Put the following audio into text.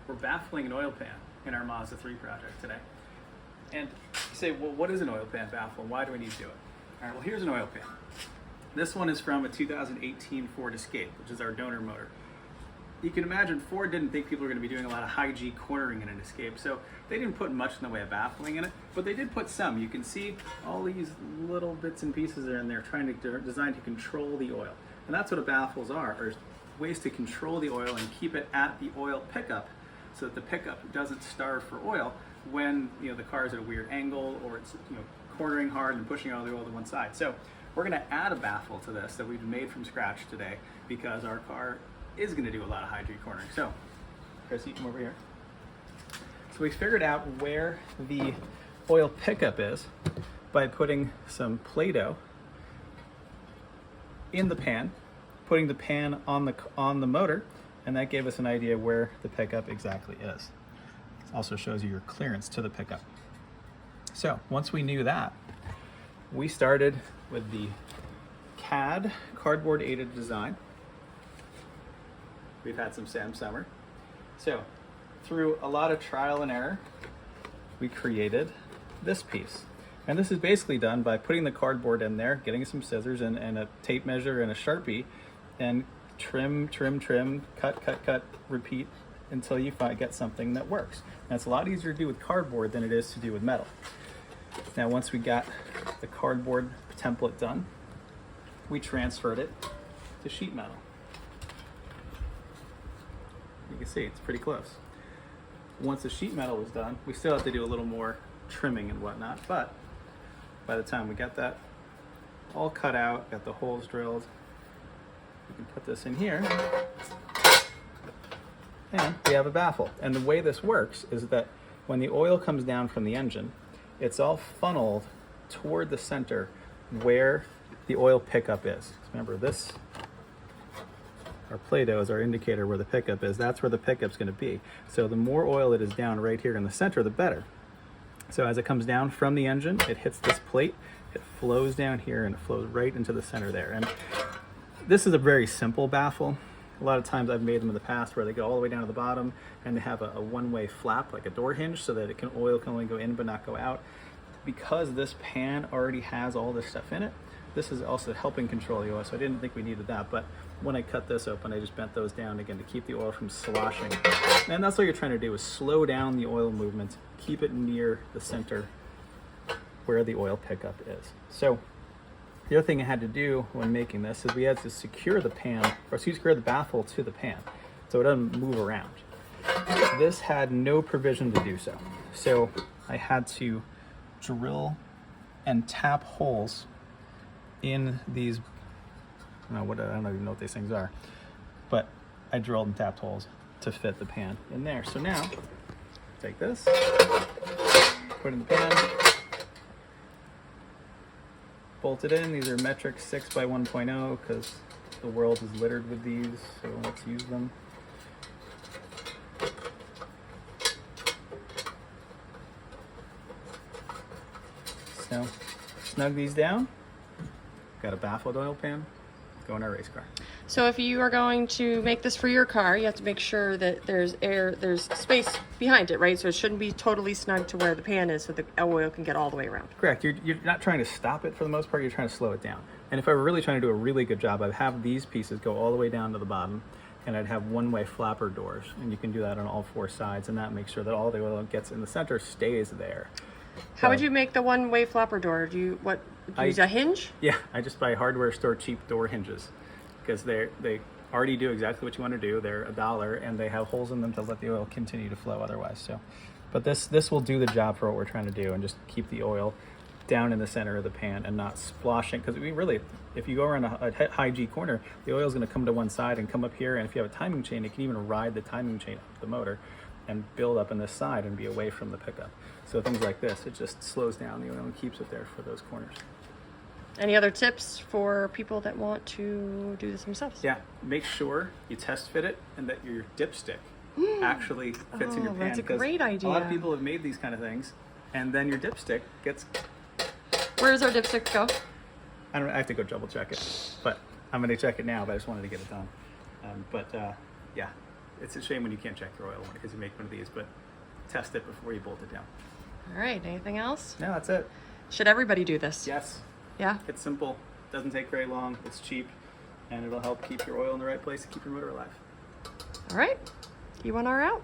we're baffling an oil pan in our Mazda 3 project today. And you say, well, what is an oil pan baffle and why do we need to do it? All right, well, here's an oil pan. This one is from a 2018 Ford Escape, which is our donor motor. You can imagine Ford didn't think people were going to be doing a lot of high G cornering in an Escape, so they didn't put much in the way of baffling in it, but they did put some. You can see all these little bits and pieces are in there designed to control the oil. And that's what baffles are ways to control the oil and keep it at the oil pickup so that the pickup doesn't starve for oil when the car is at a weird angle or it's cornering hard and pushing all the oil to one side. So we're going to add a baffle to this that we've made from scratch today because our car is going to do a lot of high G cornering. So Chris, you come over here. So we figured out where the oil pickup is by putting some Play-Doh in the pan, putting the pan on the motor, and that gave us an idea where the pickup exactly is. It also shows you your clearance to the pickup. So once we knew that, we started with the CAD cardboard aided design. We've had some Sam Summer. So through a lot of trial and error, we created this piece. And this is basically done by putting the cardboard in there, getting some scissors and a tape measure and a Sharpie, and trim, cut, repeat until you get something that works. And it's a lot easier to do with cardboard than it is to do with metal. Now, once we got the cardboard template done, we transferred it to sheet metal. You can see it's pretty close. Once the sheet metal was done, we still have to do a little more trimming and whatnot, but by the time we got that all cut out, got the holes drilled, we can put this in here, and we have a baffle. And the way this works is that when the oil comes down from the engine, it's all funneled toward the center where the oil pickup is. Remember, this, our Play-Doh is our indicator where the pickup is. That's where the pickup's going to be. So the more oil that is down right here in the center, the better. So as it comes down from the engine, it hits this plate, it flows down here, and it flows right into the center there. And this is a very simple baffle. A lot of times I've made them in the past where they go all the way down to the bottom and they have a one-way flap like a door hinge so that oil can only go in but not go out. Because this pan already has all this stuff in it, this is also helping control the oil, so I didn't think we needed that. But when I cut this open, I just bent those down again to keep the oil from sloshing. And that's what you're trying to do, is slow down the oil movement, keep it near the center where the oil pickup is. So the other thing I had to do when making this is we had to secure the secure the baffle to the pan so it doesn't move around. This had no provision to do so. So I had to drill and tap holes in these, I don't even know what these things are, but I drilled and tapped holes to fit the pan in there. So now, take this, put it in the pan, bolt it in. These are metric 6 by 1.0 because the world is littered with these, so let's use them. So, snug these down. Got a baffled oil pan, go in our race car. So if you are going to make this for your car, you have to make sure that there's space behind it, right? So it shouldn't be totally snug to where the pan is so the oil can get all the way around. Correct. You're not trying to stop it for the most part, you're trying to slow it down. And if I were really trying to do a really good job, I'd have these pieces go all the way down to the bottom, and I'd have one-way flapper doors. And you can do that on all four sides, and that makes sure that all the oil that gets in the center stays there. How would you make the one-way flapper door? Do you use a hinge? Yeah, I just buy hardware store cheap door hinges because they already do exactly what you want to do. They're $1 and they have holes in them to let the oil continue to flow otherwise. So, but this will do the job for what we're trying to do and just keep the oil down in the center of the pan and not splashing, because we really, if you go around a high G corner, the oil is going to come to one side and come up here, and if you have a timing chain, it can even ride the timing chain up the motor and build up in this side and be away from the pickup. So things like this, it just slows down the oil and keeps it there for those corners. Any other tips for people that want to do this themselves? Yeah, make sure you test fit it and that your dipstick actually fits in your pan. That's a great idea. A lot of people have made these kind of things, and then your dipstick gets... Where does our dipstick go? I have to go double check it, but I'm going to check it now, but I just wanted to get it done. Yeah, it's a shame when you can't check your oil because you make one of these, but test it before you bolt it down. All right, anything else? No, that's it. Should everybody do this? Yes. Yeah? It's simple, doesn't take very long, it's cheap, and it'll help keep your oil in the right place and keep your motor alive. All right, you want our out?